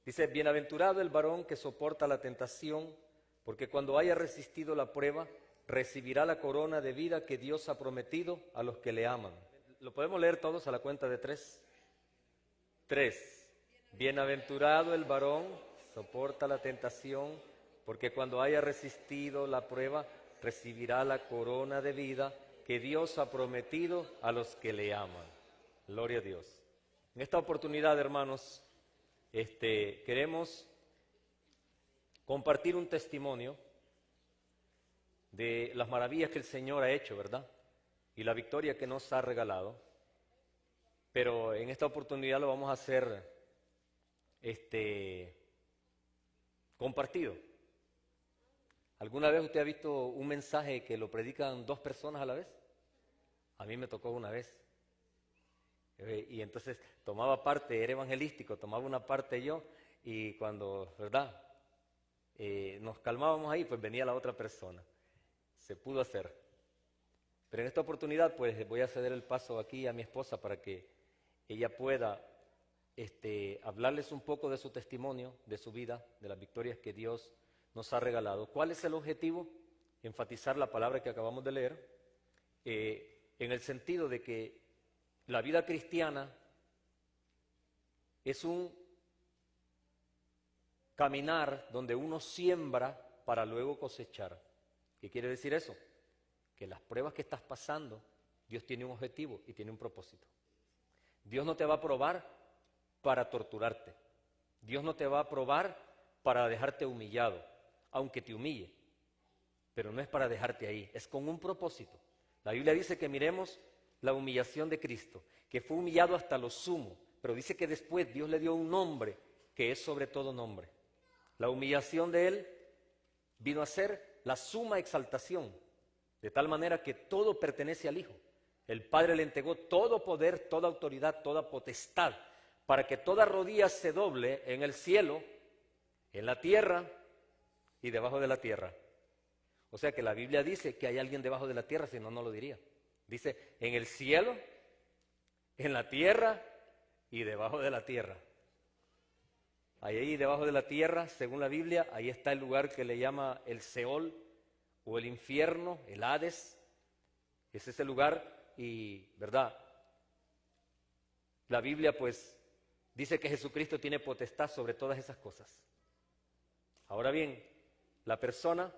Dice, bienaventurado el varón que soporta la tentación, porque cuando haya resistido la prueba, recibirá la corona de vida que Dios ha prometido a los que le aman. ¿Lo podemos leer todos a la cuenta de 3? 3. Bienaventurado el varón, soporta la tentación, porque cuando haya resistido la prueba, recibirá la corona de vida que Dios ha prometido a los que le aman. Gloria a Dios. En esta oportunidad, hermanos, queremos compartir un testimonio de las maravillas que el Señor ha hecho, ¿verdad? Y la victoria que nos ha regalado. Pero en esta oportunidad lo vamos a hacer compartido. ¿Alguna vez usted ha visto un mensaje que lo predican 2 personas a la vez? A mí me tocó una vez. Y entonces tomaba parte, era evangelístico, tomaba una parte yo, y cuando, ¿verdad? Nos calmábamos ahí, pues venía la otra persona. Se pudo hacer. Pero en esta oportunidad, pues voy a ceder el paso aquí a mi esposa para que ella pueda hablarles un poco de su testimonio, de su vida, de las victorias que Dios nos ha regalado. ¿Cuál es el objetivo? Enfatizar la palabra que acabamos de leer, en el sentido de que la vida cristiana es un caminar donde uno siembra para luego cosechar. ¿Qué quiere decir eso? Que las pruebas que estás pasando, Dios tiene un objetivo y tiene un propósito. Dios no te va a probar para torturarte. Dios no te va a probar para dejarte humillado, aunque te humille. Pero no es para dejarte ahí, es con un propósito. La Biblia dice que miremos la humillación de Cristo, que fue humillado hasta lo sumo, pero dice que después Dios le dio un nombre que es sobre todo nombre. La humillación de Él vino a ser la suma exaltación, de tal manera que todo pertenece al Hijo. El Padre le entregó todo poder, toda autoridad, toda potestad, para que toda rodilla se doble en el cielo, en la tierra y debajo de la tierra. O sea que la Biblia dice que hay alguien debajo de la tierra, si no, no lo diría. Dice, en el cielo, en la tierra y debajo de la tierra. Ahí debajo de la tierra, según la Biblia, ahí está el lugar que le llama el Seol o el infierno, el Hades. Ese es el lugar y, ¿verdad? La Biblia pues dice que Jesucristo tiene potestad sobre todas esas cosas. Ahora bien, la persona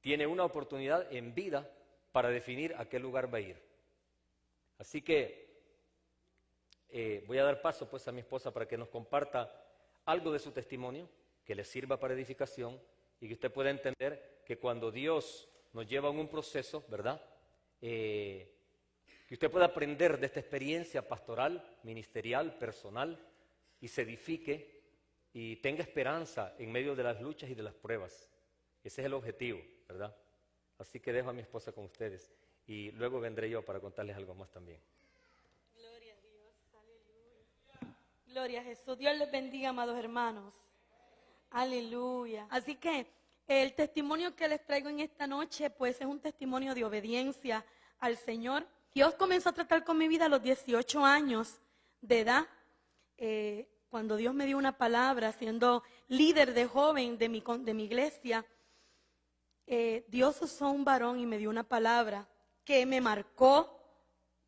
tiene una oportunidad en vida para definir a qué lugar va a ir. Así que voy a dar paso pues a mi esposa para que nos comparta algo de su testimonio, que le sirva para edificación y que usted pueda entender que cuando Dios nos lleva en un proceso, ¿verdad? Que usted pueda aprender de esta experiencia pastoral, ministerial, personal, y se edifique y tenga esperanza en medio de las luchas y de las pruebas. Ese es el objetivo, ¿verdad? Así que dejo a mi esposa con ustedes y luego vendré yo para contarles algo más también. Gloria a Dios, aleluya. Gloria a Jesús. Dios les bendiga, amados hermanos. Aleluya. Así que el testimonio que les traigo en esta noche, pues es un testimonio de obediencia al Señor. Dios comenzó a tratar con mi vida a los 18 años de edad, cuando Dios me dio una palabra, siendo líder de joven de mi iglesia. Dios usó un varón y me dio una palabra que me marcó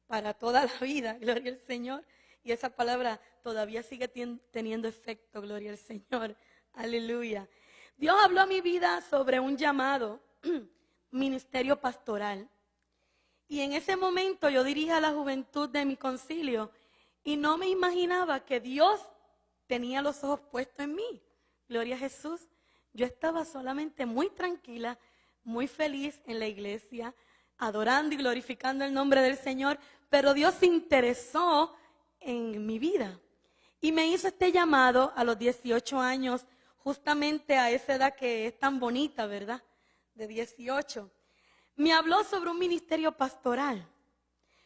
para toda la vida, gloria al Señor. Y esa palabra todavía sigue teniendo efecto, gloria al Señor. Aleluya. Dios habló a mi vida sobre un llamado, ministerio pastoral. Y en ese momento yo dirigía a la juventud de mi concilio y no me imaginaba que Dios tenía los ojos puestos en mí. Gloria a Jesús. Yo estaba solamente muy tranquila, muy feliz en la iglesia, adorando y glorificando el nombre del Señor, pero Dios se interesó en mi vida y me hizo este llamado a los 18 años, justamente a esa edad que es tan bonita, ¿verdad? De 18. Me habló sobre un ministerio pastoral.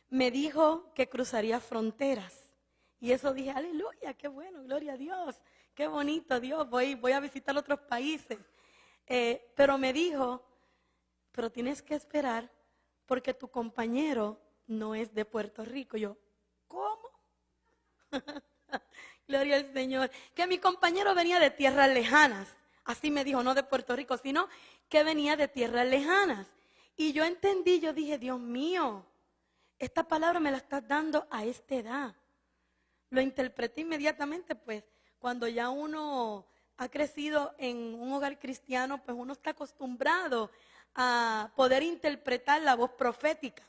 Me dijo que cruzaría fronteras. Y eso dije, aleluya, qué bueno, gloria a Dios, qué bonito Dios, voy a visitar otros países. Pero me dijo, pero tienes que esperar porque tu compañero no es de Puerto Rico. Yo, ¿cómo? Gloria al Señor. Que mi compañero venía de tierras lejanas. Así me dijo, no de Puerto Rico, sino que venía de tierras lejanas. Y yo entendí, yo dije, Dios mío, esta palabra me la estás dando a esta edad. Lo interpreté inmediatamente, pues, cuando ya uno ha crecido en un hogar cristiano, pues uno está acostumbrado a poder interpretar la voz profética.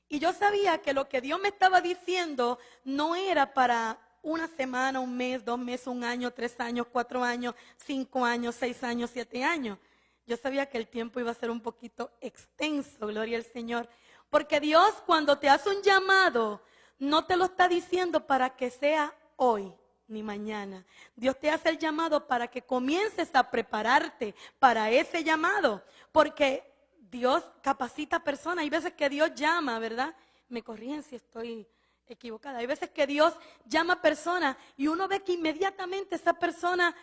Y yo sabía que lo que Dios me estaba diciendo no era para una semana, un mes, 2 meses, 1 año, 3 años, 4 años, 5 años, 6 años, 7 años. Yo sabía que el tiempo iba a ser un poquito extenso, gloria al Señor. Porque Dios, cuando te hace un llamado, no te lo está diciendo para que sea hoy ni mañana. Dios te hace el llamado para que comiences a prepararte para ese llamado. Porque Dios capacita personas. Hay veces que Dios llama, ¿verdad? Me corrigen si estoy equivocada. Hay veces que Dios llama a personas y uno ve que inmediatamente esa persona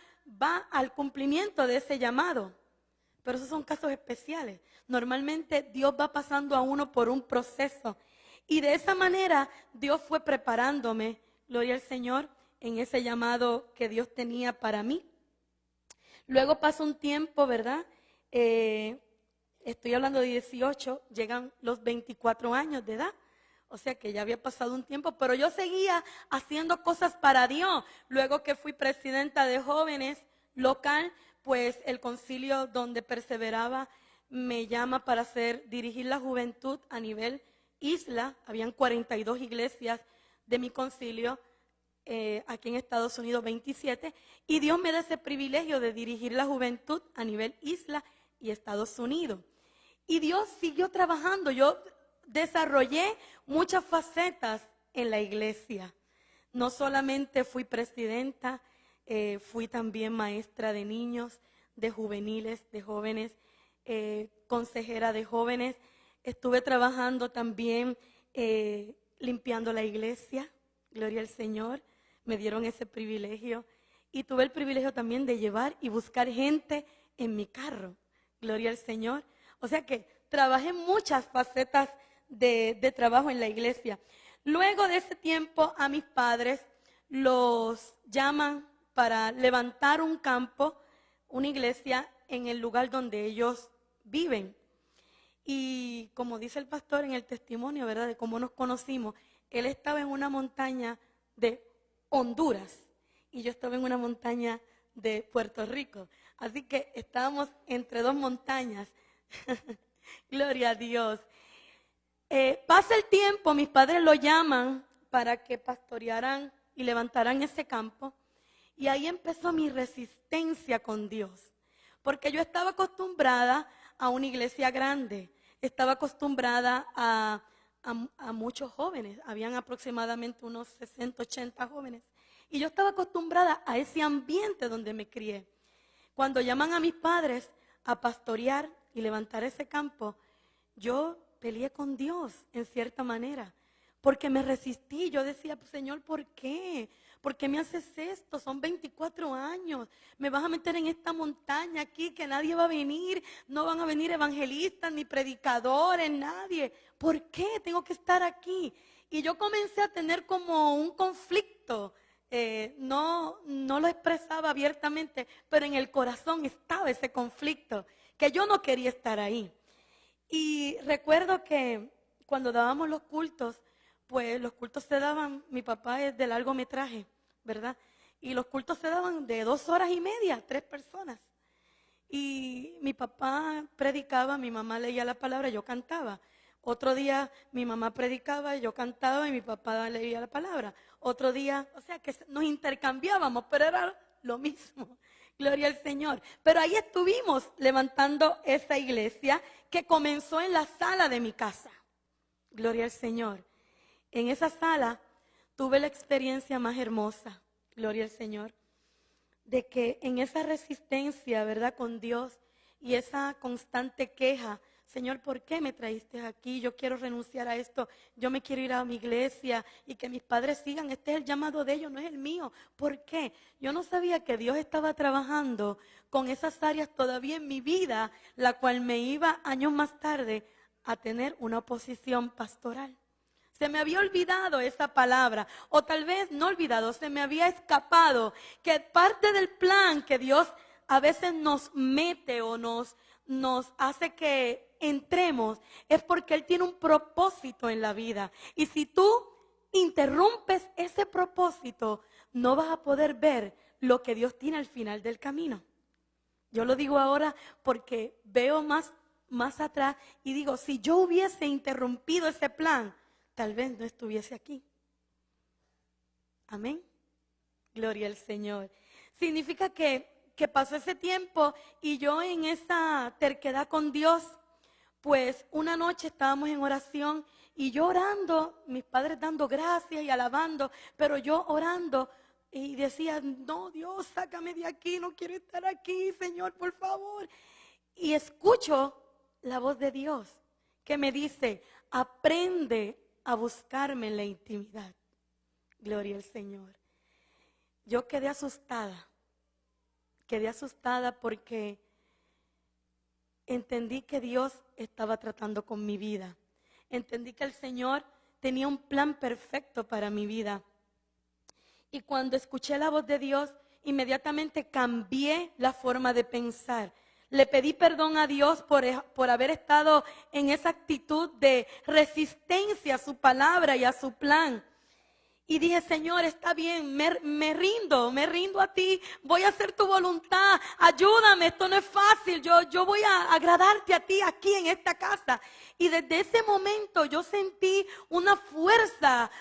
va al cumplimiento de ese llamado. Pero esos son casos especiales. Normalmente Dios va pasando a uno por un proceso. Y de esa manera Dios fue preparándome, gloria al Señor, en ese llamado que Dios tenía para mí. Luego pasa un tiempo, ¿verdad? Estoy hablando de 18, llegan los 24 años de edad. O sea que ya había pasado un tiempo, pero yo seguía haciendo cosas para Dios. Luego que fui presidenta de jóvenes local, pues el concilio donde perseveraba me llama para dirigir la juventud a nivel isla. Habían 42 iglesias de mi concilio, aquí en Estados Unidos 27, y Dios me da ese privilegio de dirigir la juventud a nivel isla y Estados Unidos. Y Dios siguió trabajando. Yo desarrollé muchas facetas en la iglesia. No solamente fui presidenta, fui también maestra de niños, de juveniles, de jóvenes, consejera de jóvenes. Estuve trabajando también limpiando la iglesia, gloria al Señor. Me dieron ese privilegio. Y tuve el privilegio también de llevar y buscar gente en mi carro, gloria al Señor. O sea que trabajé muchas facetas de trabajo en la iglesia. Luego de ese tiempo a mis padres los llaman para levantar un campo, una iglesia en el lugar donde ellos viven. Y como dice el pastor en el testimonio, ¿verdad?, de cómo nos conocimos, él estaba en una montaña de Honduras y yo estaba en una montaña de Puerto Rico. Así que estábamos entre 2 montañas. Gloria a Dios. Pasa el tiempo, mis padres lo llaman para que pastorearan y levantaran ese campo. Y ahí empezó mi resistencia con Dios. Porque yo estaba acostumbrada a una iglesia grande. Estaba acostumbrada a muchos jóvenes. Habían aproximadamente unos 60, 80 jóvenes. Y yo estaba acostumbrada a ese ambiente donde me crié. Cuando llaman a mis padres a pastorear y levantar ese campo, yo peleé con Dios en cierta manera, porque me resistí. Yo decía, pues, Señor, ¿por qué? ¿Por qué me haces esto? Son 24 años, me vas a meter en esta montaña aquí que nadie va a venir, no van a venir evangelistas ni predicadores, nadie. ¿Por qué tengo que estar aquí? Y yo comencé a tener como un conflicto. No lo expresaba abiertamente, pero en el corazón estaba ese conflicto, que yo no quería estar ahí. Y recuerdo que cuando dábamos los cultos, pues los cultos se daban, mi papá es de largometraje, ¿verdad? Y los cultos se daban de 2 horas y media, 3 personas. Y mi papá predicaba, mi mamá leía la palabra, yo cantaba. Otro día mi mamá predicaba, yo cantaba y mi papá leía la palabra. Otro día, o sea que nos intercambiábamos, pero era lo mismo. Gloria al Señor. Pero ahí estuvimos levantando esa iglesia que comenzó en la sala de mi casa. Gloria al Señor. En esa sala tuve la experiencia más hermosa, gloria al Señor, de que en esa resistencia, ¿verdad?, con Dios y esa constante queja, Señor, ¿por qué me traíste aquí? Yo quiero renunciar a esto, yo me quiero ir a mi iglesia y que mis padres sigan, este es el llamado de ellos, no es el mío. ¿Por qué? Yo no sabía que Dios estaba trabajando con esas áreas todavía en mi vida, la cual me iba años más tarde a tener una posición pastoral. Se me había olvidado esa palabra, o tal vez no olvidado, se me había escapado, que parte del plan que Dios a veces nos mete o nos hace que entremos es porque Él tiene un propósito en la vida. Y si tú interrumpes ese propósito, no vas a poder ver lo que Dios tiene al final del camino. Yo lo digo ahora porque veo más atrás y digo, si yo hubiese interrumpido ese plan, tal vez no estuviese aquí. Amén. Gloria al Señor. Significa que pasó ese tiempo y yo en esa terquedad con Dios, pues una noche estábamos en oración y yo orando, mis padres dando gracias y alabando, pero yo orando y decía, no, Dios, sácame de aquí, no quiero estar aquí, Señor, por favor. Y escucho la voz de Dios que me dice, aprende a buscarme en la intimidad. Gloria al Señor. Yo quedé asustada porque entendí que Dios estaba tratando con mi vida. Entendí que el Señor tenía un plan perfecto para mi vida. Y cuando escuché la voz de Dios, inmediatamente cambié la forma de pensar. Le pedí perdón a Dios por haber estado en esa actitud de resistencia a su palabra y a su plan. Y dije, Señor, está bien, me rindo a ti, voy a hacer tu voluntad, ayúdame, esto no es fácil, yo voy a agradarte a ti aquí en esta casa. Y desde ese momento yo sentí una fuerza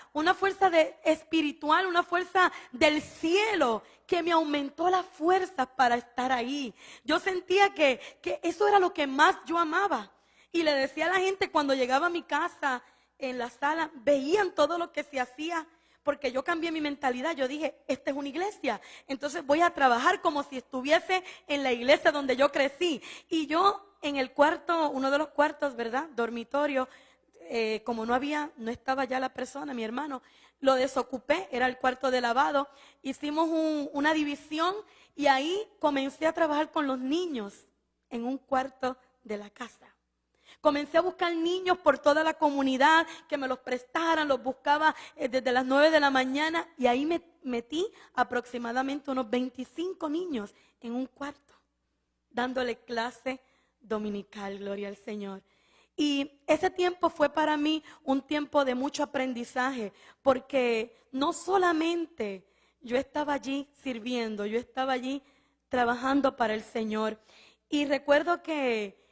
espiritual, una fuerza del cielo que me aumentó las fuerzas para estar ahí. Yo sentía que eso era lo que más yo amaba. Y le decía a la gente cuando llegaba a mi casa, en la sala, veían todo lo que se hacía. Porque yo cambié mi mentalidad, yo dije, esta es una iglesia, entonces voy a trabajar como si estuviese en la iglesia donde yo crecí. Y yo en el cuarto, uno de los cuartos, ¿verdad? Dormitorio, como no estaba ya la persona, mi hermano, lo desocupé, era el cuarto de lavado, hicimos una división y ahí comencé a trabajar con los niños en un cuarto de la casa. Comencé a buscar niños por toda la comunidad que me los prestaran, los buscaba desde las 9 de la mañana y ahí me metí aproximadamente unos 25 niños en un cuarto, dándole clase dominical, gloria al Señor. Y ese tiempo fue para mí un tiempo de mucho aprendizaje, porque no solamente yo estaba allí sirviendo, yo estaba allí trabajando para el Señor. Y recuerdo que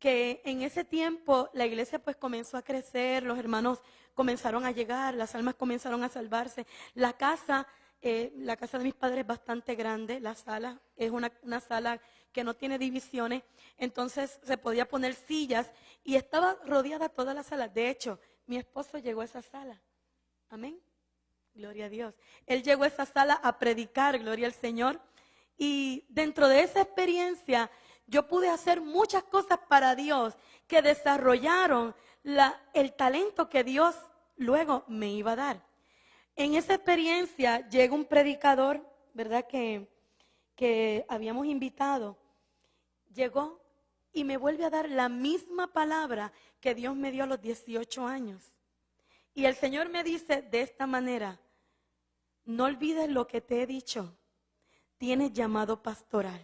en ese tiempo la iglesia pues comenzó a crecer, los hermanos comenzaron a llegar, las almas comenzaron a salvarse. La casa de mis padres es bastante grande, la sala es una sala que no tiene divisiones, entonces se podía poner sillas y estaba rodeada toda la sala. De hecho, mi esposo llegó a esa sala. Amén. Gloria a Dios. Él llegó a esa sala a predicar, gloria al Señor. Y dentro de esa experiencia yo pude hacer muchas cosas para Dios que desarrollaron el talento que Dios luego me iba a dar. En esa experiencia llega un predicador, ¿verdad? Que habíamos invitado. Llegó y me vuelve a dar la misma palabra que Dios me dio a los 18 años. Y el Señor me dice de esta manera, no olvides lo que te he dicho, tienes llamado pastoral.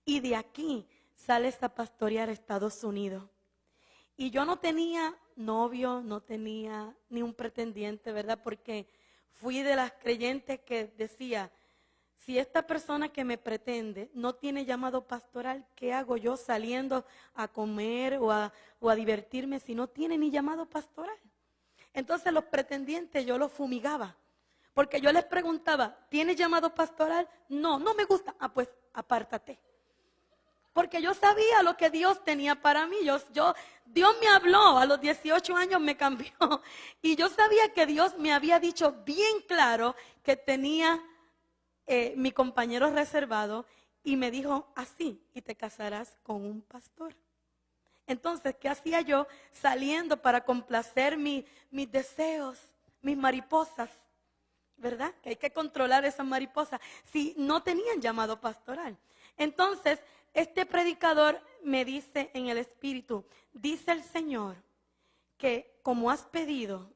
Y de aquí sales a pastorear a Estados Unidos. Y yo no tenía novio, no tenía ni un pretendiente, ¿verdad? Porque fui de las creyentes que decía, si esta persona que me pretende no tiene llamado pastoral, ¿qué hago yo saliendo a comer o a divertirme si no tiene ni llamado pastoral? Entonces los pretendientes yo los fumigaba. Porque yo les preguntaba, ¿tienes llamado pastoral? No, no me gusta. Ah, pues apártate. Porque yo sabía lo que Dios tenía para mí. Dios me habló, a los 18 años me cambió. Y yo sabía que Dios me había dicho bien claro que tenía mi compañero reservado. Y me dijo así, y te casarás con un pastor. Entonces, ¿qué hacía yo saliendo para complacer mis deseos, mis mariposas? ¿Verdad? Que hay que controlar esas mariposas si no tenían llamado pastoral. Entonces, este predicador me dice en el espíritu, dice el Señor que como has pedido,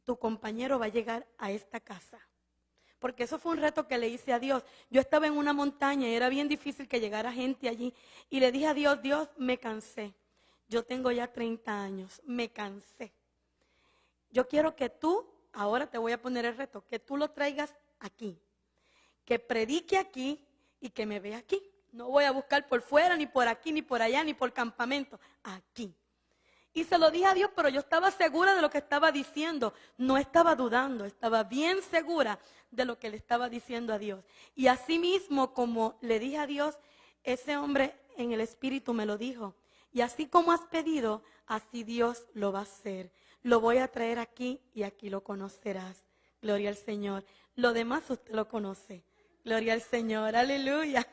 tu compañero va a llegar a esta casa. Porque eso fue un reto que le hice a Dios. Yo estaba en una montaña y era bien difícil que llegara gente allí. Y le dije a Dios, Dios, me cansé. Yo tengo ya 30 años, me cansé. Yo quiero que tú, ahora te voy a poner el reto, que tú lo traigas aquí. Que predique aquí y que me vea aquí. No voy a buscar por fuera, ni por aquí, ni por allá, ni por campamento. Aquí. Y se lo dije a Dios, pero yo estaba segura de lo que estaba diciendo. No estaba dudando, estaba bien segura de lo que le estaba diciendo a Dios. Y así mismo, como le dije a Dios, ese hombre en el Espíritu me lo dijo. Y así como has pedido, así Dios lo va a hacer. Lo voy a traer aquí y aquí lo conocerás. Gloria al Señor. Lo demás usted lo conoce. Gloria al Señor. Aleluya.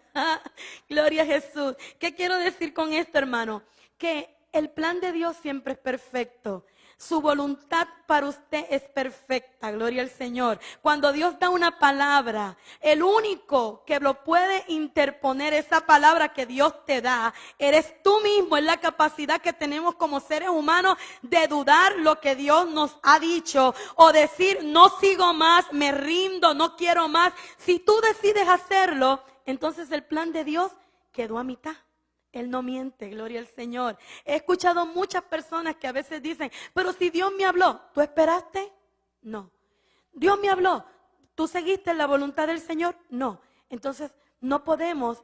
Gloria a Jesús. ¿Qué quiero decir con esto, hermano? Que el plan de Dios siempre es perfecto. Su voluntad para usted es perfecta, gloria al Señor. Cuando Dios da una palabra, el único que lo puede interponer esa palabra que Dios te da, eres tú mismo. Es la capacidad que tenemos como seres humanos de dudar lo que Dios nos ha dicho o decir, no sigo más, me rindo, no quiero más. Si tú decides hacerlo, entonces el plan de Dios quedó a mitad. Él no miente, gloria al Señor. He escuchado muchas personas que a veces dicen, pero si Dios me habló, ¿tú esperaste? No. Dios me habló, ¿tú seguiste la voluntad del Señor? No. Entonces no podemos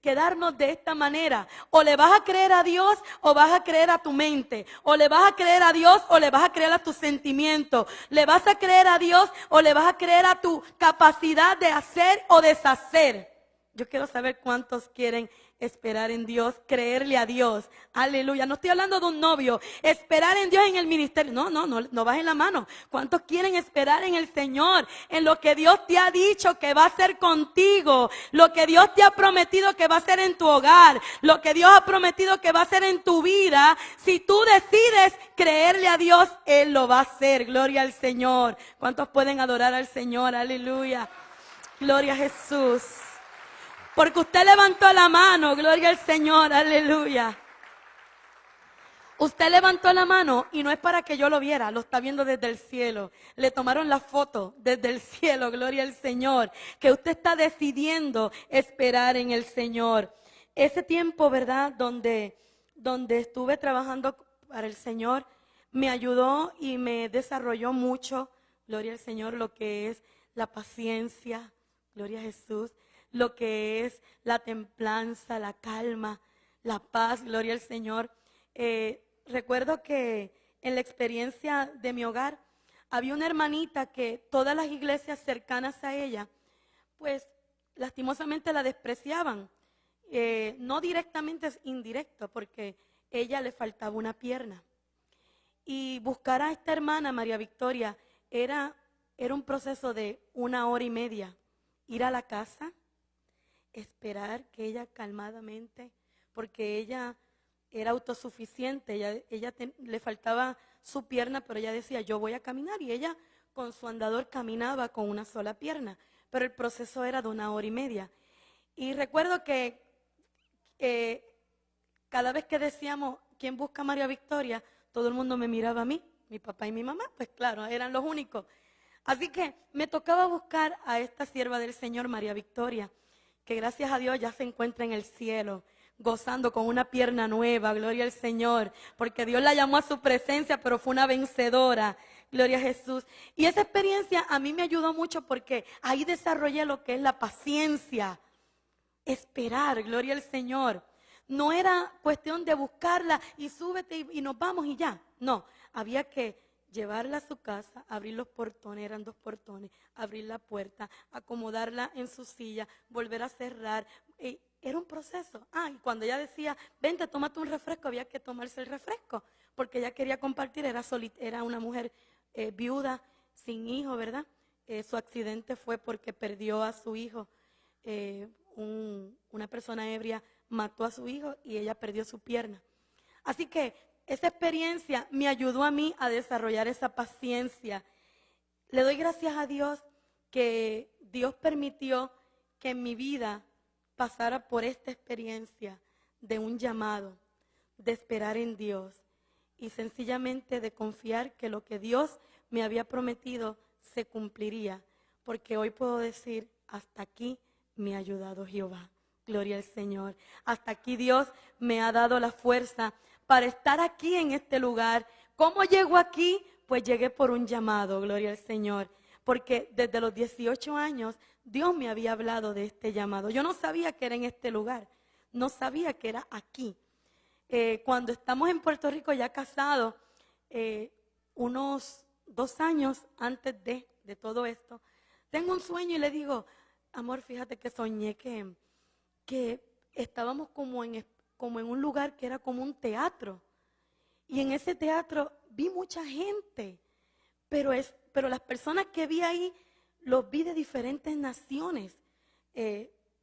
quedarnos de esta manera. O le vas a creer a Dios o vas a creer a tu mente. O le vas a creer a Dios o le vas a creer a tus sentimientos. Le vas a creer a Dios o le vas a creer a tu capacidad de hacer o deshacer. Yo quiero saber cuántos quieren esperar en Dios, creerle a Dios. Aleluya. No estoy hablando de un novio. Esperar en Dios en el ministerio. No bajen la mano. ¿Cuántos quieren esperar en el Señor? En lo que Dios te ha dicho que va a hacer contigo. Lo que Dios te ha prometido que va a hacer en tu hogar. Lo que Dios ha prometido que va a hacer en tu vida. Si tú decides creerle a Dios, Él lo va a hacer. Gloria al Señor. ¿Cuántos pueden adorar al Señor? Aleluya. Gloria a Jesús. Porque usted levantó la mano, gloria al Señor, aleluya. Usted levantó la mano y no es para que yo lo viera, lo está viendo desde el cielo. Le tomaron la foto desde el cielo, gloria al Señor. Que usted está decidiendo esperar en el Señor. Ese tiempo, ¿verdad? Donde estuve trabajando para el Señor, me ayudó y me desarrolló mucho, gloria al Señor, lo que es la paciencia, gloria a Jesús. Lo que es la templanza, la calma, la paz, gloria al Señor. Recuerdo que en la experiencia de mi hogar había una hermanita que todas las iglesias cercanas a ella, pues lastimosamente la despreciaban. No directamente, es indirecto, porque ella le faltaba una pierna. Y buscar a esta hermana, María Victoria, era un proceso de 1 hora y media. Ir a la casa, esperar que ella calmadamente, porque ella era autosuficiente, ella le faltaba su pierna, pero ella decía, yo voy a caminar, y ella con su andador caminaba con una sola pierna, pero el proceso era de 1 hora y media. Y recuerdo que cada vez que decíamos, ¿quién busca a María Victoria?, todo el mundo me miraba a mí, mi papá y mi mamá, pues claro, eran los únicos. Así que me tocaba buscar a esta sierva del Señor, María Victoria, que gracias a Dios ya se encuentra en el cielo, gozando con una pierna nueva, gloria al Señor, porque Dios la llamó a su presencia, pero fue una vencedora, gloria a Jesús. Y esa experiencia a mí me ayudó mucho porque ahí desarrollé lo que es la paciencia, esperar, gloria al Señor. No era cuestión de buscarla y súbete y nos vamos y ya, no, había que llevarla a su casa, abrir los portones, eran 2 portones, abrir la puerta, acomodarla en su silla, volver a cerrar. Era un proceso. Y cuando ella decía, vente, tómate un refresco, había que tomarse el refresco, porque ella quería compartir, era una mujer viuda, sin hijo, ¿verdad? Su accidente fue porque perdió a su hijo. Una persona ebria mató a su hijo y ella perdió su pierna. Así que esa experiencia me ayudó a mí a desarrollar esa paciencia. Le doy gracias a Dios que Dios permitió que en mi vida pasara por esta experiencia de un llamado, de esperar en Dios y sencillamente de confiar que lo que Dios me había prometido se cumpliría, porque hoy puedo decir, hasta aquí me ha ayudado Jehová. Gloria al Señor. Hasta aquí Dios me ha dado la fuerza para estar aquí en este lugar. ¿Cómo llego aquí? Pues llegué por un llamado, gloria al Señor. Porque desde los 18 años Dios me había hablado de este llamado. Yo no sabía que era en este lugar, no sabía que era aquí. Cuando estamos en Puerto Rico ya casados, unos 2 años antes de todo esto, tengo un sueño y le digo, amor, fíjate que soñé que estábamos como en un lugar que era como un teatro. Y en ese teatro vi mucha gente, pero las personas que vi ahí, los vi de diferentes naciones.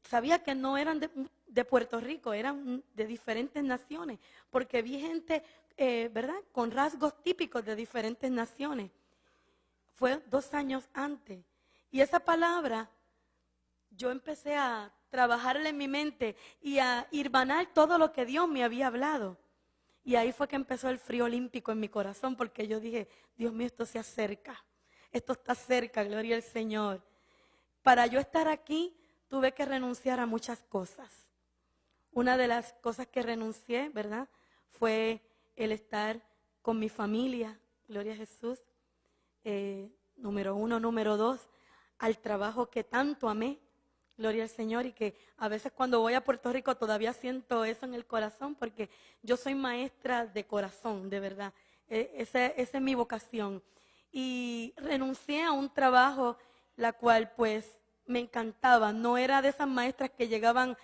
Sabía que no eran de Puerto Rico, eran de diferentes naciones, porque vi gente, ¿verdad?, con rasgos típicos de diferentes naciones. Fue 2 años antes. Y esa palabra, yo empecé a trabajarla en mi mente y a hirmanar todo lo que Dios me había hablado. Y ahí fue que empezó el frío olímpico en mi corazón, porque yo dije, Dios mío, esto se acerca. Esto está cerca, gloria al Señor. Para yo estar aquí, tuve que renunciar a muchas cosas. Una de las cosas que renuncié, ¿verdad?, fue el estar con mi familia, gloria a Jesús. Número 1, número 2, al trabajo que tanto amé, gloria al Señor, y que a veces cuando voy a Puerto Rico todavía siento eso en el corazón, porque yo soy maestra de corazón, de verdad. Esa es mi vocación. Y renuncié a un trabajo, la cual pues me encantaba. No era de esas maestras que llegaban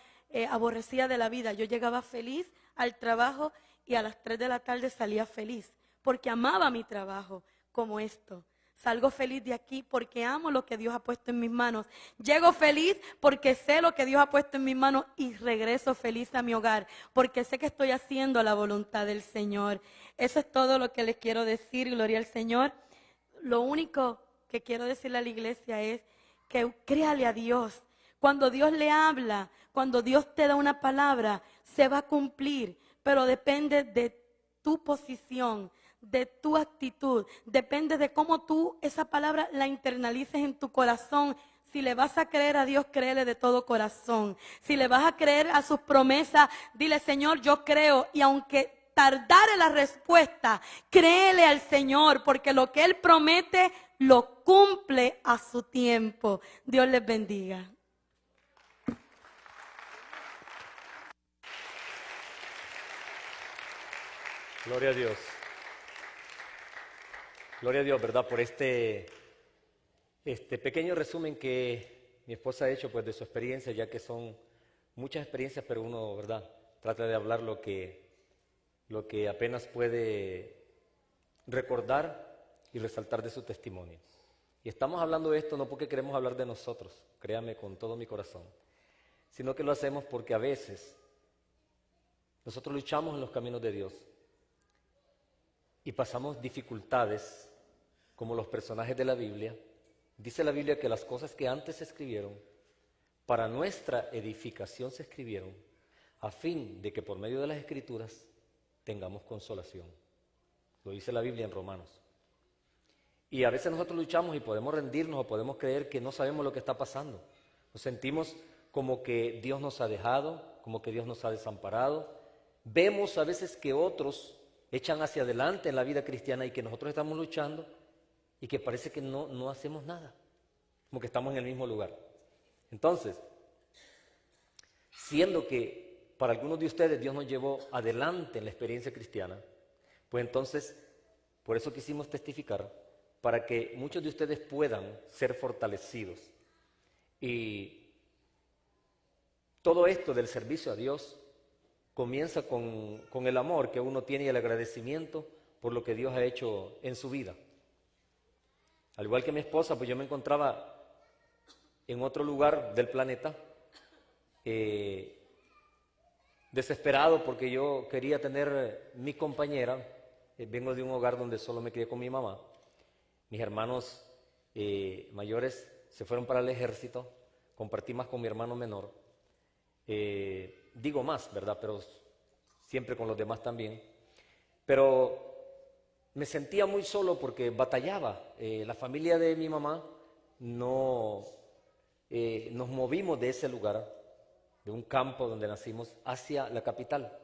aborrecida de la vida. Yo llegaba feliz al trabajo y a las 3 de la tarde salía feliz, porque amaba mi trabajo como esto. Salgo feliz de aquí porque amo lo que Dios ha puesto en mis manos. Llego feliz porque sé lo que Dios ha puesto en mis manos y regreso feliz a mi hogar porque sé que estoy haciendo la voluntad del Señor. Eso es todo lo que les quiero decir, gloria al Señor. Lo único que quiero decirle a la iglesia es que créale a Dios. Cuando Dios le habla, cuando Dios te da una palabra, se va a cumplir, pero depende de tu posición, de tu actitud, depende de cómo tú esa palabra la internalices en tu corazón. Si le vas a creer a Dios, créele de todo corazón. Si le vas a creer a sus promesas, dile, Señor, yo creo, y aunque tardare la respuesta, créele al Señor, porque lo que Él promete, lo cumple a su tiempo. Dios les bendiga. Gloria a Dios. Gloria a Dios, ¿verdad? Por este pequeño resumen que mi esposa ha hecho pues de su experiencia, ya que son muchas experiencias, pero uno, ¿verdad?, trata de hablar lo que apenas puede recordar y resaltar de su testimonio. Y estamos hablando de esto no porque queremos hablar de nosotros, créame con todo mi corazón, sino que lo hacemos porque a veces nosotros luchamos en los caminos de Dios y pasamos dificultades como los personajes de la Biblia. Dice la Biblia que las cosas que antes se escribieron para nuestra edificación se escribieron a fin de que por medio de las Escrituras tengamos consolación. Lo dice la Biblia en Romanos. Y a veces nosotros luchamos y podemos rendirnos o podemos creer que no sabemos lo que está pasando. Nos sentimos como que Dios nos ha dejado, como que Dios nos ha desamparado. Vemos a veces que otros echan hacia adelante en la vida cristiana y que nosotros estamos luchando y que parece que no hacemos nada, como que estamos en el mismo lugar. Entonces, siendo que para algunos de ustedes Dios nos llevó adelante en la experiencia cristiana, pues entonces, por eso quisimos testificar, para que muchos de ustedes puedan ser fortalecidos. Y todo esto del servicio a Dios comienza con el amor que uno tiene y el agradecimiento por lo que Dios ha hecho en su vida. Al igual que mi esposa, pues yo me encontraba en otro lugar del planeta, desesperado porque yo quería tener mi compañera. Vengo de un hogar donde solo me crié con mi mamá. Mis hermanos mayores se fueron para el ejército, compartí más con mi hermano menor. Digo más, ¿verdad? Pero siempre con los demás también. Pero me sentía muy solo porque batallaba. La familia de mi mamá no nos movimos de ese lugar, de un campo donde nacimos, hacia la capital.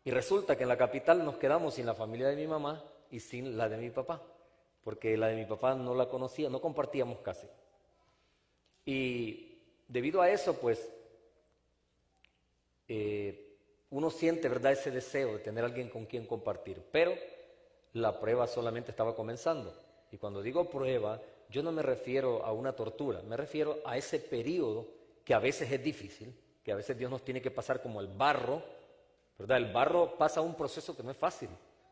Y resulta que en la capital nos quedamos sin la familia de mi mamá y sin la de mi papá, porque la de mi papá no la conocía, no compartíamos casi. Y debido a eso, pues, uno siente, ¿verdad?, ese deseo de tener alguien con quien compartir, pero la prueba solamente estaba comenzando. Y cuando digo prueba, yo no me refiero a una tortura, me refiero a ese periodo que a veces es difícil, que a veces Dios nos tiene que pasar como el barro, ¿verdad? El barro pasa un proceso que no es fácil.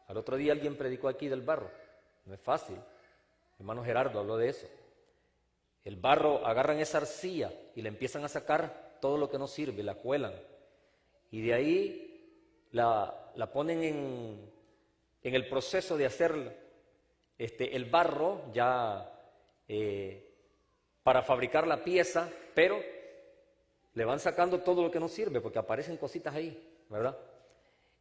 Al otro día alguien predicó aquí del barro, no es fácil. Hermano Gerardo habló de eso. El barro, agarran esa arcilla y le empiezan a sacar todo lo que no sirve, la cuelan. Y de ahí la ponen en el proceso de hacer el barro ya para fabricar la pieza, pero le van sacando todo lo que no sirve porque aparecen cositas ahí, ¿verdad?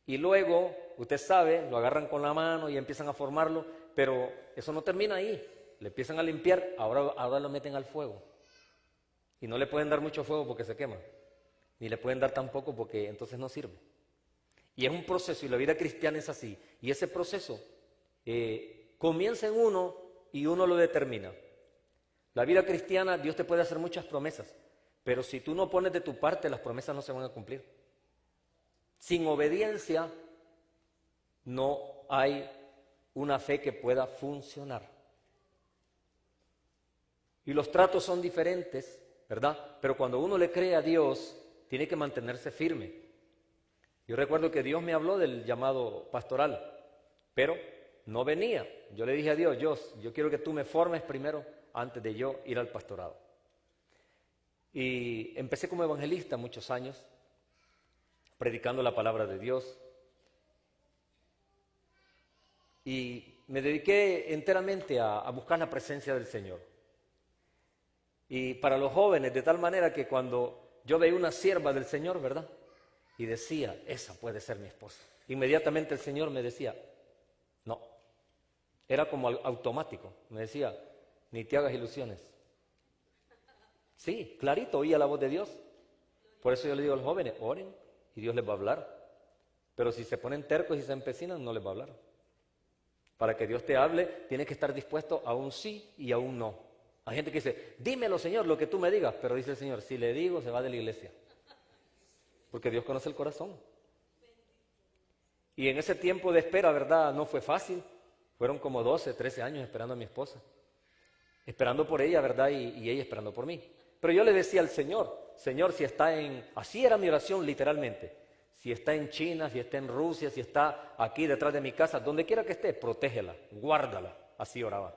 Y luego, usted sabe, lo agarran con la mano y empiezan a formarlo, pero eso no termina ahí. Le empiezan a limpiar, ahora lo meten al fuego. Y no le pueden dar mucho fuego porque se quema, ni le pueden dar tampoco porque entonces no sirve. Y es un proceso, y la vida cristiana es así. Y ese proceso comienza en uno y uno lo determina. La vida cristiana, Dios te puede hacer muchas promesas, pero si tú no pones de tu parte, las promesas no se van a cumplir. Sin obediencia no hay una fe que pueda funcionar. Y los tratos son diferentes, ¿verdad? Pero cuando uno le cree a Dios, tiene que mantenerse firme. Yo recuerdo que Dios me habló del llamado pastoral, pero no venía. Yo le dije a Dios, yo quiero que tú me formes primero antes de yo ir al pastorado. Y empecé como evangelista muchos años, predicando la palabra de Dios. Y me dediqué enteramente a buscar la presencia del Señor. Y para los jóvenes, de tal manera que cuando yo veía una sierva del Señor, ¿verdad?, y decía, esa puede ser mi esposa, inmediatamente el Señor me decía, no. Era como automático, me decía, ni te hagas ilusiones. Sí, clarito, oía la voz de Dios. Por eso yo le digo a los jóvenes, oren y Dios les va a hablar. Pero si se ponen tercos y se empecinan, no les va a hablar. Para que Dios te hable, tienes que estar dispuesto a un sí y a un no. Hay gente que dice, dímelo, Señor, lo que tú me digas. Pero dice el Señor, si le digo, se va de la iglesia. Porque Dios conoce el corazón. Y en ese tiempo de espera, ¿verdad?, no fue fácil. Fueron como 12, 13 años esperando a mi esposa. Esperando por ella, ¿verdad? Y ella esperando por mí. Pero yo le decía al Señor, Señor, si está así era mi oración literalmente. Si está en China, si está en Rusia, si está aquí detrás de mi casa, donde quiera que esté, protégela, guárdala. Así oraba.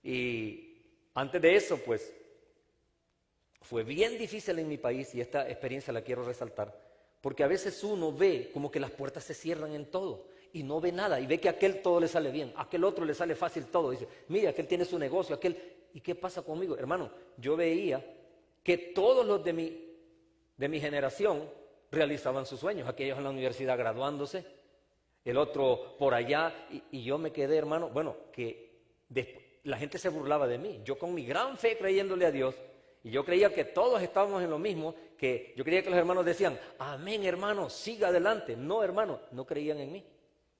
Y antes de eso, pues, fue bien difícil en mi país, y esta experiencia la quiero resaltar, porque a veces uno ve como que las puertas se cierran en todo, y no ve nada, y ve que a aquel todo le sale bien, a aquel otro le sale fácil todo, dice, mira, aquel tiene su negocio, ¿y qué pasa conmigo? Hermano, yo veía que todos los de mi generación realizaban sus sueños, aquellos en la universidad graduándose, el otro por allá, y yo me quedé, hermano, bueno, que la gente se burlaba de mí, yo con mi gran fe creyéndole a Dios, y yo creía que todos estábamos en lo mismo, que yo creía que los hermanos decían, amén, hermano, siga adelante. No, hermano, no creían en mí.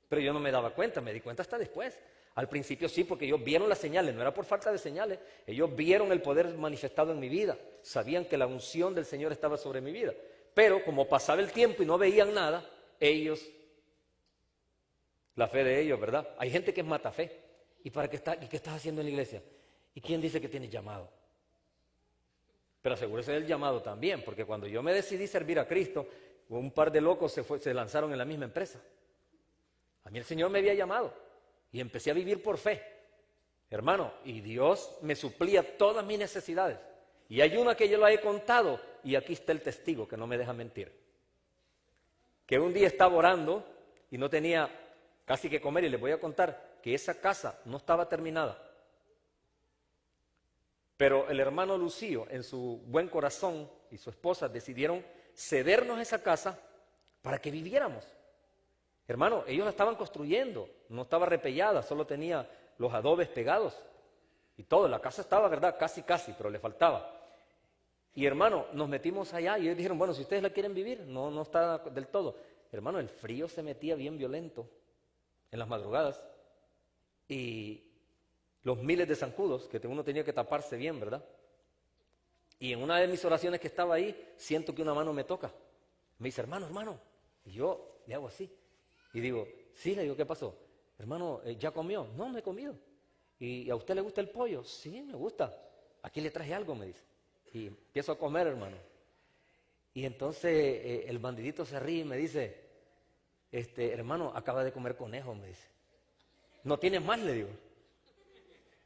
Pero yo no me daba cuenta, me di cuenta hasta después. Al principio sí, porque ellos vieron las señales, no era por falta de señales. Ellos vieron el poder manifestado en mi vida, sabían que la unción del Señor estaba sobre mi vida. Pero como pasaba el tiempo y no veían nada, la fe de ellos, ¿verdad? Hay gente que es mata fe. ¿Y qué estás haciendo en la iglesia? ¿Y quién dice que tienes llamado? Pero asegúrese del llamado también, porque cuando yo me decidí servir a Cristo, un par de locos se lanzaron en la misma empresa. A mí el Señor me había llamado y empecé a vivir por fe, hermano, y Dios me suplía todas mis necesidades. Y hay una que yo la he contado, y aquí está el testigo que no me deja mentir. Que un día estaba orando y no tenía casi que comer, y les voy a contar que esa casa no estaba terminada. Pero el hermano Lucio, en su buen corazón, y su esposa decidieron cedernos esa casa para que viviéramos. Hermano, ellos la estaban construyendo, no estaba repellada, solo tenía los adobes pegados y todo. La casa estaba, ¿verdad? Casi, pero le faltaba. Y hermano, nos metimos allá y ellos dijeron, bueno, si ustedes la quieren vivir, no está del todo. Hermano, el frío se metía bien violento en las madrugadas y los miles de zancudos que uno tenía que taparse bien, ¿verdad? Y en una de mis oraciones que estaba ahí, siento que una mano me toca. Me dice, hermano. Y yo le hago así. Y digo, sí, le digo, ¿qué pasó? Hermano, ¿ya comió? No, no he comido. ¿Y a usted le gusta el pollo? Sí, me gusta. Aquí le traje algo, me dice. Y empiezo a comer, hermano. Y entonces el bandidito se ríe y me dice, hermano, acaba de comer conejo, me dice. ¿No tienes más? Le digo.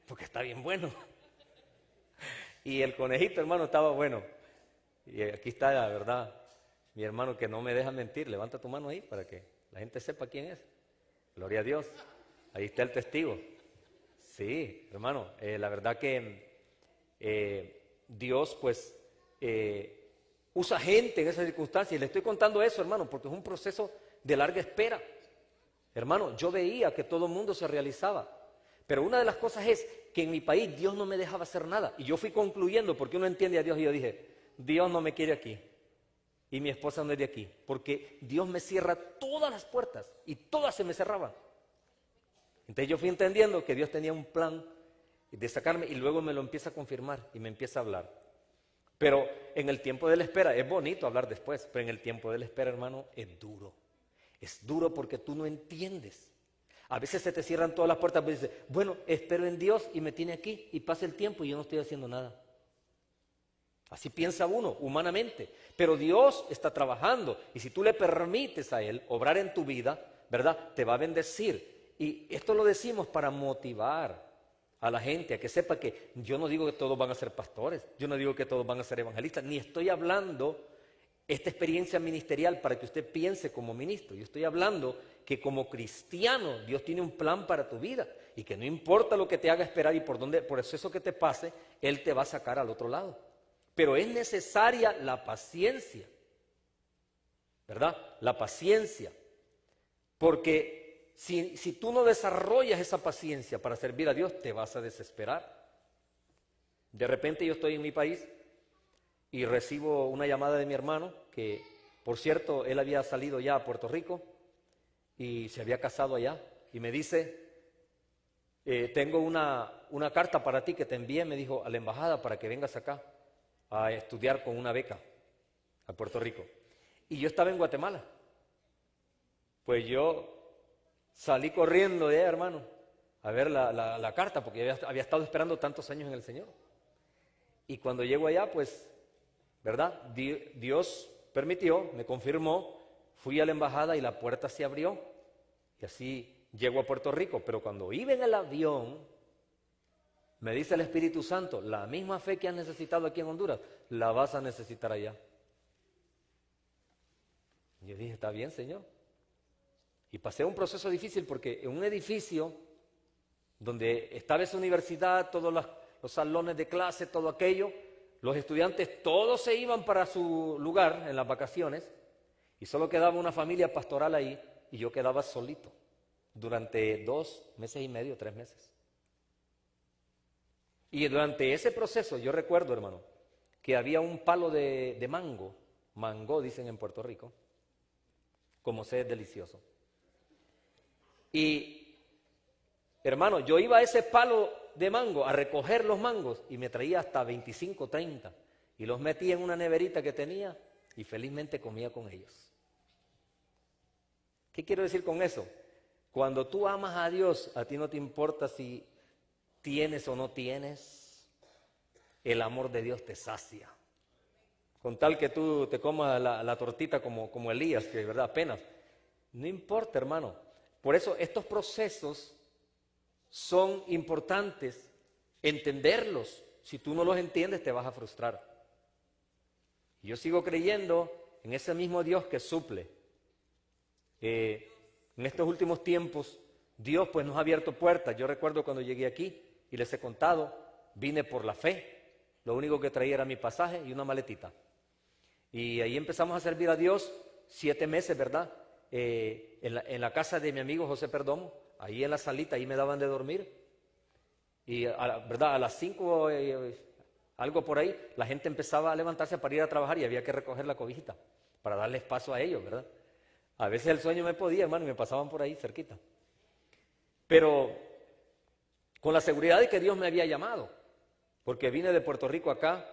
Porque está bien bueno. Y el conejito, hermano, estaba bueno. Y aquí está, la verdad, mi hermano que no me deja mentir. Levanta tu mano ahí para que la gente sepa quién es. Gloria a Dios. Ahí está el testigo. Sí, hermano, la verdad que Dios, pues, usa gente en esas circunstancias. Y le estoy contando eso, hermano, porque es un proceso de larga espera. Hermano, yo veía que todo el mundo se realizaba. Pero una de las cosas es que en mi país Dios no me dejaba hacer nada. Y yo fui concluyendo, porque uno entiende a Dios, y yo dije, Dios no me quiere aquí. Y mi esposa no es de aquí. Porque Dios me cierra todas las puertas y todas se me cerraban. Entonces yo fui entendiendo que Dios tenía un plan de sacarme y luego me lo empieza a confirmar y me empieza a hablar. Pero en el tiempo de la espera, es bonito hablar después, pero en el tiempo de la espera, hermano, es duro. Es duro porque tú no entiendes. A veces se te cierran todas las puertas, pero dices, bueno, espero en Dios y me tiene aquí y pasa el tiempo y yo no estoy haciendo nada. Así piensa uno, humanamente. Pero Dios está trabajando y si tú le permites a Él obrar en tu vida, ¿verdad? Te va a bendecir. Y esto lo decimos para motivar a la gente a que sepa que yo no digo que todos van a ser pastores, yo no digo que todos van a ser evangelistas, ni estoy hablando esta experiencia ministerial para que usted piense como ministro. Yo estoy hablando que como cristiano Dios tiene un plan para tu vida y que no importa lo que te haga esperar y por eso que te pase, Él te va a sacar al otro lado. Pero es necesaria la paciencia, ¿verdad? La paciencia. Porque si tú no desarrollas esa paciencia para servir a Dios, te vas a desesperar. De repente yo estoy en mi país y recibo una llamada de mi hermano, que por cierto, él había salido ya a Puerto Rico y se había casado allá, y me dice, tengo una carta para ti que te envié, me dijo, a la embajada para que vengas acá a estudiar con una beca a Puerto Rico. Y yo estaba en Guatemala. Pues yo salí corriendo de allá, hermano, a ver la carta, porque había estado esperando tantos años en el Señor. Y cuando llego allá, pues, ¿verdad? Dios permitió, me confirmó, fui a la embajada y la puerta se abrió. Y así llego a Puerto Rico. Pero cuando iba en el avión, me dice el Espíritu Santo, la misma fe que has necesitado aquí en Honduras, la vas a necesitar allá. Y yo dije, está bien, Señor. Y pasé un proceso difícil porque en un edificio donde estaba esa universidad, todos los salones de clase, todo aquello, los estudiantes todos se iban para su lugar en las vacaciones y solo quedaba una familia pastoral ahí y yo quedaba solito durante 2 meses y medio, 3 meses. Y durante ese proceso yo recuerdo, hermano, que había un palo de mango dicen en Puerto Rico, como sé es delicioso. Y, hermano, yo iba a ese palo de mango a recoger los mangos y me traía hasta 25, 30 y los metía en una neverita que tenía y felizmente comía con ellos. ¿Qué quiero decir con eso? Cuando tú amas a Dios, a ti no te importa si tienes o no tienes, el amor de Dios te sacia. Con tal que tú te comas la tortita como Elías, que de verdad apenas. No importa, hermano. Por eso estos procesos son importantes entenderlos. Si tú no los entiendes, te vas a frustrar. Yo sigo creyendo en ese mismo Dios que suple. En estos últimos tiempos, Dios pues nos ha abierto puertas. Yo recuerdo cuando llegué aquí y les he contado, vine por la fe. Lo único que traía era mi pasaje y una maletita. Y ahí empezamos a servir a Dios 7 meses, ¿verdad? en la casa de mi amigo José Perdomo, ahí en la salita, ahí me daban de dormir. Y ¿verdad? A las 5, algo por ahí, la gente empezaba a levantarse para ir a trabajar y había que recoger la cobijita para darle espacio a ellos, ¿verdad? A veces el sueño me podía, hermano, y me pasaban por ahí cerquita. Pero con la seguridad de que Dios me había llamado, porque vine de Puerto Rico acá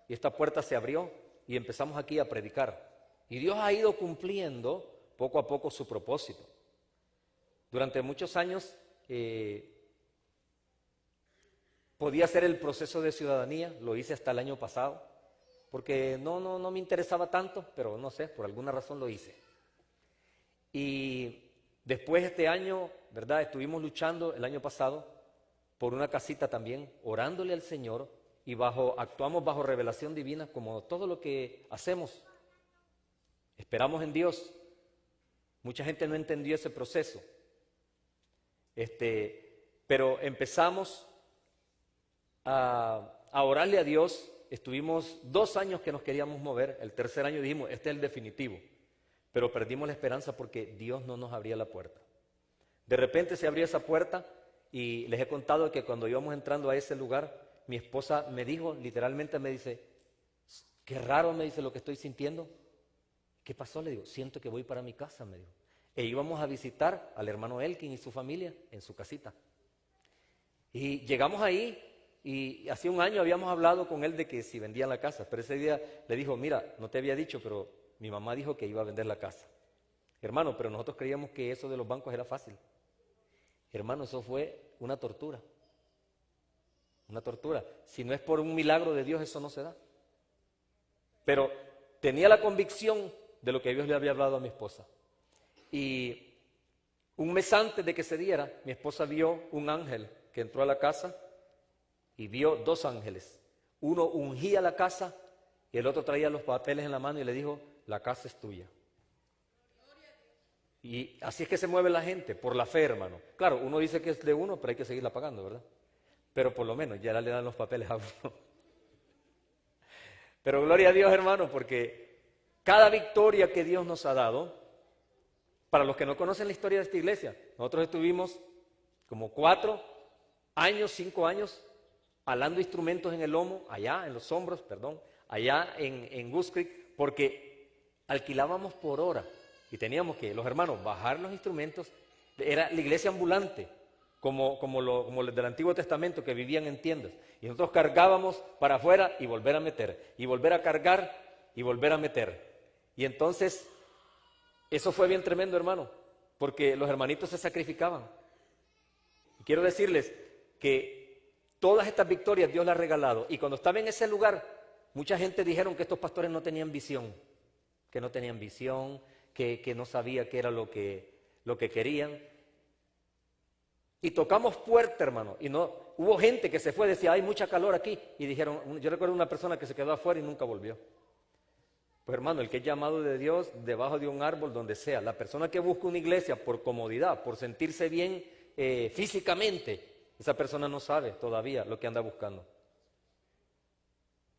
y esta puerta se abrió y empezamos aquí a predicar. Y Dios ha ido cumpliendo poco a poco su propósito. Durante muchos años podía hacer el proceso de ciudadanía, lo hice hasta el año pasado, porque no me interesaba tanto, pero no sé, por alguna razón lo hice. Y después este año, ¿verdad? Estuvimos luchando el año pasado por una casita también, orándole al Señor y actuamos bajo revelación divina como todo lo que hacemos. Esperamos en Dios. Mucha gente no entendió ese proceso. Pero empezamos a orarle a Dios. Estuvimos 2 años que nos queríamos mover. El tercer año dijimos, este es el definitivo. Pero perdimos la esperanza porque Dios no nos abría la puerta. De repente se abrió esa puerta y les he contado que cuando íbamos entrando a ese lugar, mi esposa me dijo, literalmente me dice, qué raro, me dice, lo que estoy sintiendo. ¿Qué pasó? Le digo, siento que voy para mi casa, me dijo. E íbamos a visitar al hermano Elkin y su familia en su casita. Y llegamos ahí y hace un año habíamos hablado con él de que si vendían la casa, pero ese día le dijo, mira, no te había dicho, pero mi mamá dijo que iba a vender la casa. Hermano, pero nosotros creíamos que eso de los bancos era fácil. Hermano, eso fue una tortura. Una tortura. Si no es por un milagro de Dios, eso no se da. Pero tenía la convicción de lo que Dios le había hablado a mi esposa. Y un mes antes de que se diera, mi esposa vio un ángel que entró a la casa y vio 2 ángeles. Uno ungía la casa y el otro traía los papeles en la mano y le dijo, la casa es tuya. Y así es que se mueve la gente, por la fe, hermano. Claro, uno dice que es de uno, pero hay que seguirla pagando, ¿verdad? Pero por lo menos ya le dan los papeles a uno. Pero gloria a Dios, hermano, porque cada victoria que Dios nos ha dado, para los que no conocen la historia de esta iglesia, nosotros estuvimos como 4 años, 5 años, alando instrumentos en el lomo, allá, en los hombros, perdón, allá en Goose Creek, porque alquilábamos por hora y teníamos que, los hermanos, bajar los instrumentos. Era la iglesia ambulante, como los del Antiguo Testamento que vivían en tiendas. Y nosotros cargábamos para afuera y volver a meter, y volver a cargar y volver a meter. Y entonces, eso fue bien tremendo, hermano, porque los hermanitos se sacrificaban. Y quiero decirles que todas estas victorias Dios las ha regalado. Y cuando estaba en ese lugar, mucha gente dijeron que estos pastores no tenían visión, que no tenían visión, que no sabía qué era lo que querían. Y tocamos puerta, hermano, y no hubo gente que se fue, decía, hay mucha calor aquí, y dijeron, yo recuerdo una persona que se quedó afuera y nunca volvió. Pues hermano, el que es llamado de Dios, debajo de un árbol, donde sea, la persona que busca una iglesia por comodidad, por sentirse bien físicamente, esa persona no sabe todavía lo que anda buscando.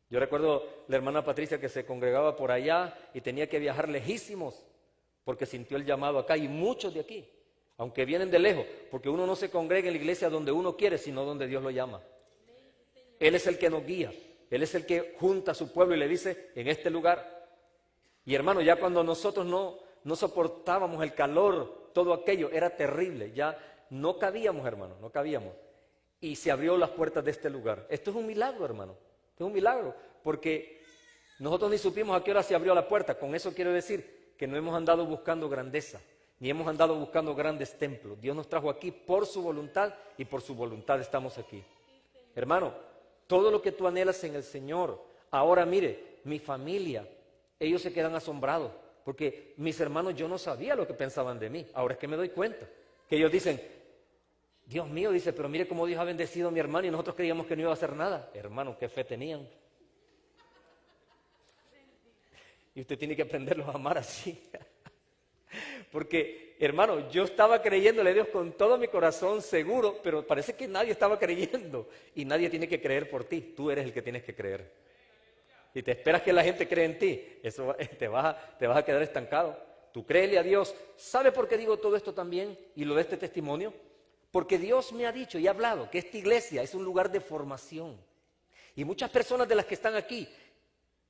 Yo recuerdo la hermana Patricia que se congregaba por allá y tenía que viajar lejísimos porque sintió el llamado acá, y muchos de aquí, aunque vienen de lejos, porque uno no se congrega en la iglesia donde uno quiere, sino donde Dios lo llama. Él es el que nos guía, Él es el que junta a su pueblo y le dice, en este lugar. Y hermano, ya cuando nosotros no soportábamos el calor, todo aquello era terrible, ya no cabíamos, hermano, no cabíamos. Y se abrió las puertas de este lugar. Esto es un milagro, hermano, esto es un milagro, porque nosotros ni supimos a qué hora se abrió la puerta. Con eso quiero decir que no hemos andado buscando grandeza, ni hemos andado buscando grandes templos. Dios nos trajo aquí por su voluntad y por su voluntad estamos aquí. Hermano, todo lo que tú anhelas en el Señor. Ahora mire, mi familia, ellos se quedan asombrados, porque mis hermanos, yo no sabía lo que pensaban de mí. Ahora es que me doy cuenta, que ellos dicen, Dios mío, dice, pero mire cómo Dios ha bendecido a mi hermano y nosotros creíamos que no iba a hacer nada. Hermano, qué fe tenían. Y usted tiene que aprenderlos a amar así. Porque, hermano, yo estaba creyéndole a Dios con todo mi corazón, seguro, pero parece que nadie estaba creyendo. Y nadie tiene que creer por ti, tú eres el que tienes que creer. Si te esperas que la gente cree en ti, eso te vas a quedar estancado. Tú créele a Dios. ¿Sabe por qué digo todo esto también y lo de este testimonio? Porque Dios me ha dicho y ha hablado que esta iglesia es un lugar de formación. Y muchas personas de las que están aquí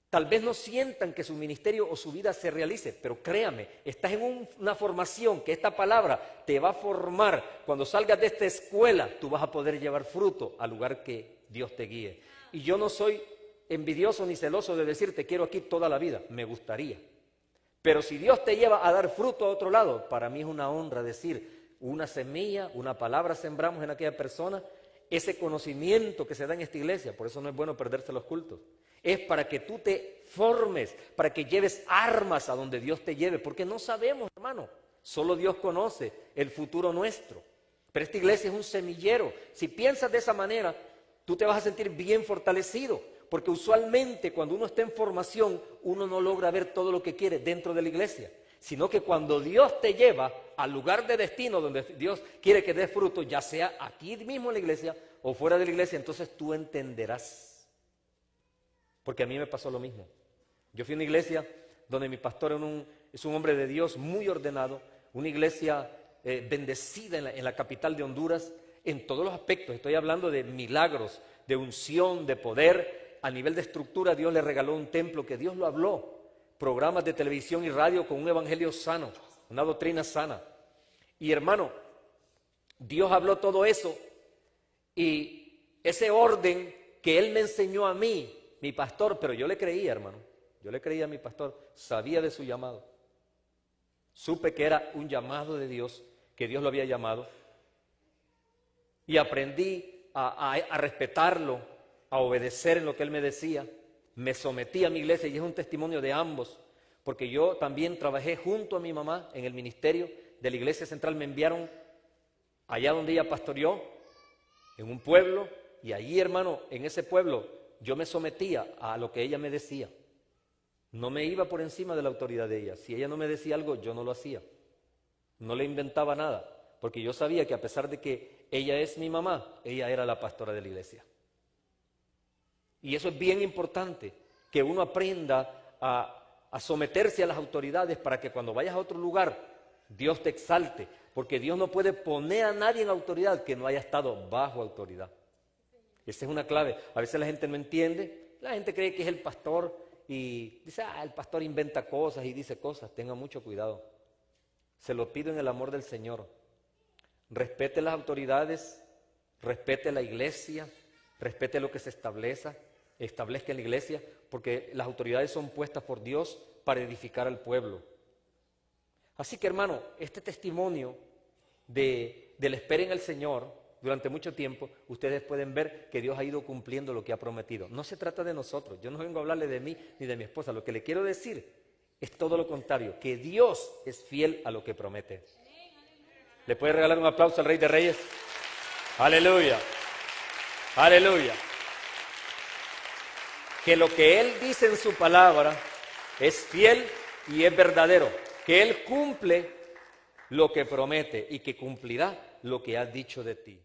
tal vez no sientan que su ministerio o su vida se realice, pero créame, estás en una formación que esta palabra te va a formar. Cuando salgas de esta escuela, tú vas a poder llevar fruto al lugar que Dios te guíe. Y yo no soy envidioso ni celoso de decir te quiero aquí toda la vida, me gustaría. Pero si Dios te lleva a dar fruto a otro lado, para mí es una honra decir, una semilla, una palabra sembramos en aquella persona, ese conocimiento que se da en esta iglesia, por eso no es bueno perderse los cultos, es para que tú te formes, para que lleves armas a donde Dios te lleve, porque no sabemos, hermano, solo Dios conoce el futuro nuestro. Pero esta iglesia es un semillero. Si piensas de esa manera, tú te vas a sentir bien fortalecido, porque usualmente cuando uno está en formación, uno no logra ver todo lo que quiere dentro de la iglesia, sino que cuando Dios te lleva al lugar de destino donde Dios quiere que des fruto, ya sea aquí mismo en la iglesia o fuera de la iglesia, entonces tú entenderás. Porque a mí me pasó lo mismo. Yo fui a una iglesia donde mi pastor es un hombre de Dios muy ordenado, una iglesia bendecida en la capital de Honduras, en todos los aspectos. Estoy hablando de milagros, de unción, de poder. A nivel de estructura, Dios le regaló un templo que Dios lo habló. Programas de televisión y radio con un evangelio sano, una doctrina sana. Y hermano, Dios habló todo eso y ese orden que Él me enseñó a mí, mi pastor, pero yo le creía, hermano, yo le creía a mi pastor, sabía de su llamado. Supe que era un llamado de Dios, que Dios lo había llamado y aprendí a respetarlo, a obedecer en lo que Él me decía. Me sometí a mi iglesia y es un testimonio de ambos, porque yo también trabajé junto a mi mamá en el ministerio de la iglesia central. Me enviaron allá donde ella pastoreó, en un pueblo, y allí, hermano, en ese pueblo, yo me sometía a lo que ella me decía. No me iba por encima de la autoridad de ella. Si ella no me decía algo, yo no lo hacía. No le inventaba nada, porque yo sabía que a pesar de que ella es mi mamá, ella era la pastora de la iglesia. Y eso es bien importante, que uno aprenda a someterse a las autoridades para que cuando vayas a otro lugar, Dios te exalte, porque Dios no puede poner a nadie en autoridad que no haya estado bajo autoridad. Esa es una clave. A veces la gente no entiende, la gente cree que es el pastor y dice, el pastor inventa cosas y dice cosas. Tenga mucho cuidado. Se lo pido en el amor del Señor. Respete las autoridades, respete la iglesia, respete lo que se establezca en la iglesia, porque las autoridades son puestas por Dios para edificar al pueblo. Así que, hermano, este testimonio de la espera en el Señor durante mucho tiempo, ustedes pueden ver que Dios ha ido cumpliendo lo que ha prometido. No se trata de nosotros, yo no vengo a hablarle de mí ni de mi esposa, lo que le quiero decir es todo lo contrario, que Dios es fiel a lo que promete. ¿Le puede regalar un aplauso al Rey de Reyes? ¡Aleluya! ¡Aleluya! Que lo que Él dice en su palabra es fiel y es verdadero, que Él cumple lo que promete y que cumplirá lo que ha dicho de ti.